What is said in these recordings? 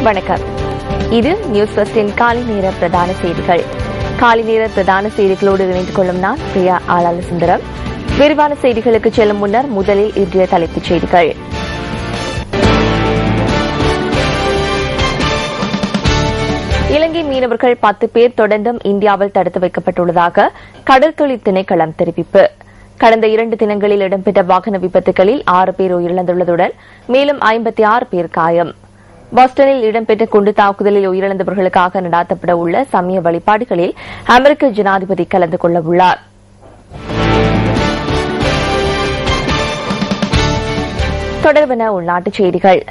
வணக்கம். இது நியூஸ் ஃபர்ஸ்டின் காலை நேர பிரதான செய்திகள். காலை நேர பிரதான செய்திகளோடு இணைந்து கொள்ளும் நான் பிரியா ஆளாளசுந்தரம். விரிவான செய்திகளுக்கு செல்லும் முன்னர் முதலில் இன்றைய தலைப்புச் செய்திகள். இலங்கை மீனவர்கள் 10 பேர் தொடர்ந்தும் இந்தியாவில் தடுத்து வைக்கப்பட்டுள்ளதாக கடல் தொழில் திணைக்களம் தெரிவிப்பு. கடந்த 2 தினங்களில் இடம்பெற்ற வாகன விபத்துகளில் 6 பேர் உயிரிழந்துள்ளதுடன் மேலும் 56 பேர் காயம். பாஸ்டனில் இடம்பெற்ற குண்டு தாக்குதலில் உயிரிழந்தவர்களுக்காக நடாத்தப்பட உள்ள சமய வழிபாடுகளில் அமெரிக்க ஜனாதிபதி கலந்து கொள்ள உள்ளார். தொடர்பான உள்நாட்டுச் செய்திகள்.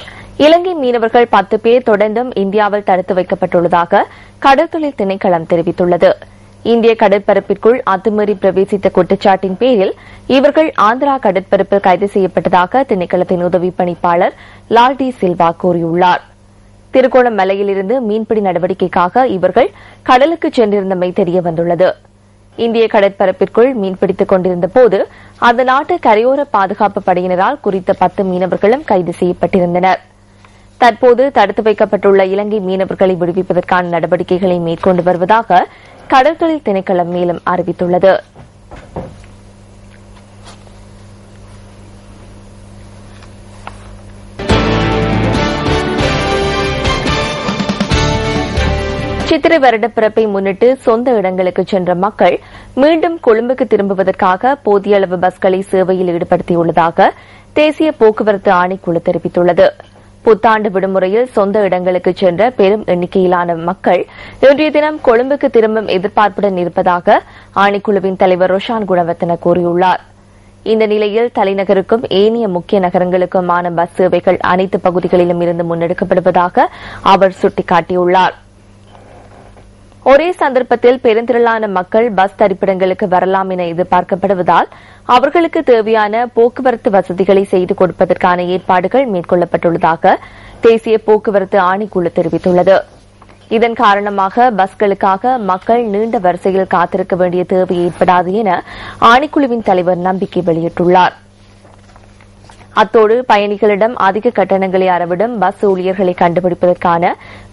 இலங்கை மீனவர்கள் 10 பேர் தொடர்ந்தும் இந்தியாவில் தடுத்து வைக்கப்பட்டுள்ளதாக கடற்தொழில் திணைக்களம் தெரிவித்துள்ளது. இந்திய கடற்பரப்பிற்குள் அத்துமீறி பிரவேசித்த குற்றச்சாட்டின் பேரில் இவர்கள் ஆந்திரா கடற்பரப்பில் கைது செய்யப்பட்டதாக திணைக்களத்தின் உதவி பணிப்பாளர் லால் டி சில்வா கூறியுள்ளார். திருகோணமலையிலிருந்து மீன்பிடி நடவடிக்கைக்காக இவர்கள் கடலுக்கு சென்றிருந்தமை தெரியவந்துள்ளது. இந்திய கடற்பரப்பிற்குள் மீன்பிடித்துக் கொண்டிருந்தபோது அந்த நாட்டு கரையோர பாதுகாப்பு படையினரால் குறித்த 10 மீனவர்களும் கைது செய்யப்பட்டிருந்தனர். தற்போது தடுத்து வைக்கப்பட்டுள்ள இலங்கை மீனவர்களை விடுவிப்பதற்கான நடவடிக்கைகளை மேற்கொண்டு வருவதாக கடற்தொழில் திணைக்களம் மேலும் அறிவித்துள்ளது. சித்திரை வருட பிறப்பை முன்னிட்டு சொந்த இடங்களுக்கு சென்ற மக்கள் மீண்டும் கொழும்புக்கு திரும்புவதற்காக போதிய அளவு பஸ்களை சேவையில் ஈடுபடுத்தியுள்ளதாக தேசிய போக்குவரத்து ஆணைக்குழு தெரிவித்துள்ளது. புத்தாண்டு விடுமுறையில் சொந்த இடங்களுக்கு சென்ற பெரும் எண்ணிக்கையிலான மக்கள் இன்றைய தினம் கொழும்புக்கு திரும்பும் எதிர்பார்ப்புடன் இருப்பதாக ஆணைக்குழுவின் தலைவர் ரோஷான் குணவர்த்தன கூறியுள்ளார். இந்த நிலையில் தலைநகருக்கும் ஏனைய முக்கிய நகரங்களுக்குமான பஸ் சேவைகள் அனைத்து பகுதிகளிலும் இருந்து முன்னெடுக்கப்படுவதாக அவர் சுட்டிக்காட்டியுள்ளார். ஒரே சந்தர்ப்பத்தில் பெருந்திரளான மக்கள் பஸ் தரிப்பிடங்களுக்கு வரலாம் என எதிர்பார்க்கப்படுவதால் அவர்களுக்கு தேவையான போக்குவரத்து வசதிகளை செய்து கொடுப்பதற்கான ஏற்பாடுகள் மேற்கொள்ளப்பட்டுள்ளதாக தேசிய போக்குவரத்து ஆணைக்குழு தெரிவித்துள்ளது. இதன் காரணமாக பஸ்களுக்காக மக்கள் நீண்ட வரிசையில் காத்திருக்க வேண்டிய தேவை ஏற்படாது என ஆணைக்குழுவின் தலைவர் நம்பிக்கை வெளியிட்டுள்ளார். அத்தோடு பயணிகளிடம் அதிக கட்டணங்களை அறவிடும் பஸ் ஊழியர்களை கண்டுபிடிப்பதற்கான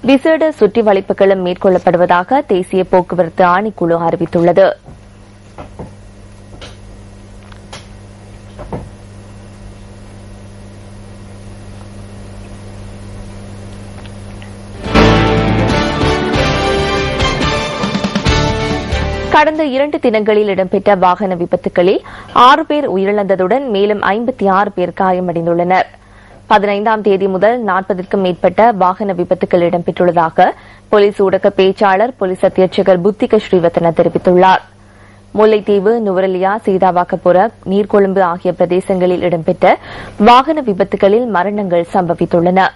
விசேட சுற்றி வளைப்புகளும் மேற்கொள்ளப்படுவதாக தேசிய போக்குவரத்து ஆணைக்குழு அறிவித்துள்ளது. கடந்த 2 தினங்களில் இடம்பெற்ற வாகன விபத்துகளில் 6 பேர் உயிரிழந்ததுடன் மேலும் 56 பேர் காயமடைந்துள்ளனர். 15ஆம் தேதி முதல் 40க்கும் மேற்பட்ட வாகன விபத்துகள் இடம்பெற்றுள்ளதாக போலீஸ் ஊடக பேச்சாளர் போலீஸ் அத்தியட்சகர் புத்திக ஸ்ரீவர்த்தன தெரிவித்துள்ளார். முல்லைத்தீவு, நுவரெலியா, சீதாவாக்கபுர, நீர்கொழும்பு ஆகிய பிரதேசங்களில் இடம்பெற்ற வாகன விபத்துகளில் மரணங்கள் சம்பவித்துள்ளன.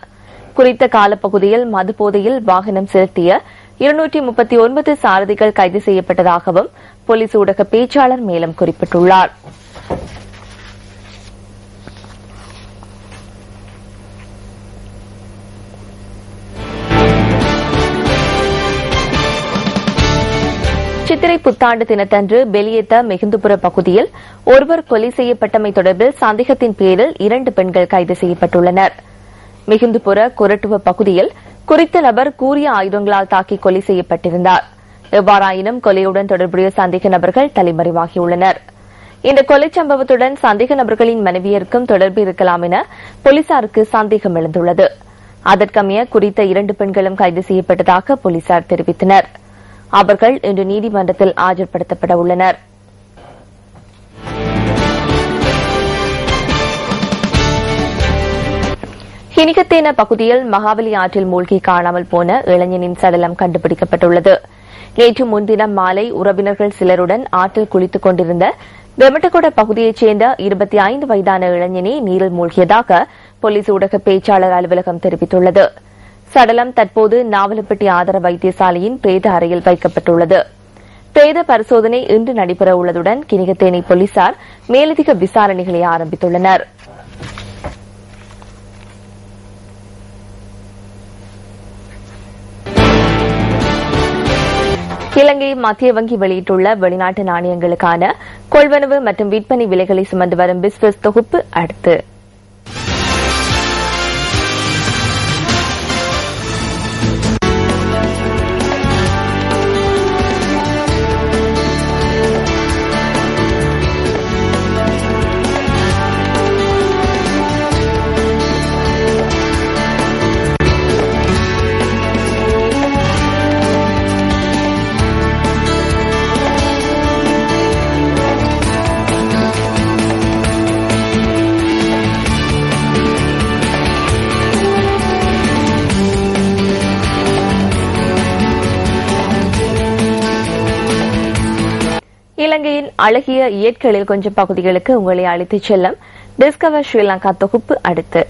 குறித்த காலப்பகுதியில் மதுபோதையில் வாகனம் செலுத்திய 239 சாரதிகள் கைது செய்யப்பட்டதாகவும் போலீஸ் ஊடக பேச்சாளர் மேலும் குறிப்பிட்டுள்ளார். சித்திரை புத்தாண்டு தினத்தன்று பெலியத்த மெகுந்துபுர பகுதியில் ஒருவர் கொலை செய்யப்பட்டமை தொடர்பில் சந்தேகத்தின் பேரில் 2 பெண்கள் கைது செய்யப்பட்டுள்ளனர். மிகுந்துபுர கொரட்டுவ பகுதியில் குறித்த நபர் கூறிய ஆயுதங்களால் தாக்கி கொலை செய்யப்பட்டிருந்தார். எவ்வாறாயினும் கொலையுடன் தொடர்புடைய சந்தேக நபர்கள் தலைமறைவாகியுள்ளனர். இந்த கொலை சம்பவத்துடன் சந்தேக நபர்களின் மனைவியருக்கும் தொடர்பு இருக்கலாம் என போலீசாருக்கு சந்தேகம் எழுந்துள்ளது. அதற்கமைய குறித்த 2 பெண்களும் கைது செய்யப்பட்டதாக போலீசார் தெரிவித்தனர். அவர்கள் இன்று நீதிமன்றத்தில் ஆஜர்படுத்தப்பட உள்ளனர். கினிகத்தேன பகுதியில் மகாவலி ஆற்றில் மூழ்கி காணாமல் போன இளைஞனின் சடலம் கண்டுபிடிக்கப்பட்டுள்ளது. நேற்று முன்தினம் மாலை உறவினர்கள் சிலருடன் ஆற்றில் குளித்துக் கொண்டிருந்த வெமட்டகொட பகுதியைச் சேர்ந்த 25 வயதான இளைஞனே நீரில் மூழ்கியதாக போலீஸ் ஊடக பேச்சாளர் அலுவலகம் தெரிவித்துள்ளது. சடலம் தற்போது நாவலப்பட்டி ஆதார வைத்தியசாலையின் பிரேத அறையில் வைக்கப்பட்டுள்ளது. பிரேத பரிசோதனை இன்று நடைபெற உள்ளதுடன் கினிகத்தேனை போலீசார் மேலதிக விசாரணைகளை ஆரம்பித்துள்ளனா். இலங்கை மத்திய வங்கி வெளியிட்டுள்ள வெளிநாட்டு நாணயங்களுக்கான கொள்வனவு மற்றும் விற்பனை விலைகளை சுமந்து வரும் பிஸ்வஸ் தொகுப்பு அடுத்து அழகிய இயற்கையில் கொஞ்சம் பகுதிகளுக்கு உங்களை அழைத்துச் செல்லும் டிஸ்கவர் ஸ்ரீலங்கா தொகுப்பு அடுத்து.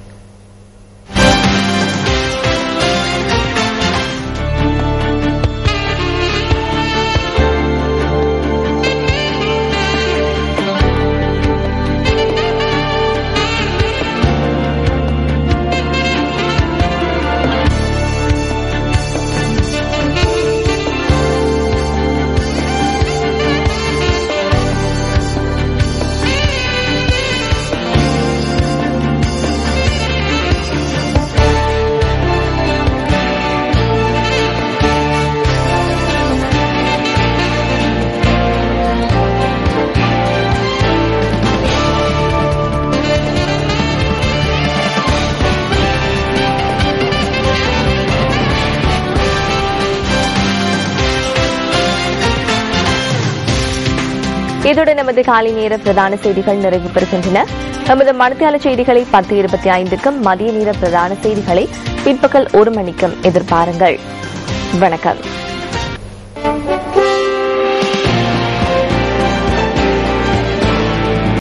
இதுடன் நமது காலை நேர பிரதான செய்திகள் நிறைவு பெறுகின்றன. நமது மணித்தியால செய்திகளை 10:25க்கும், மதிய நேர பிரதான செய்திகளை பிற்பகல் 1 மணிக்கும் எதிர்பாருங்கள். வணக்கம்.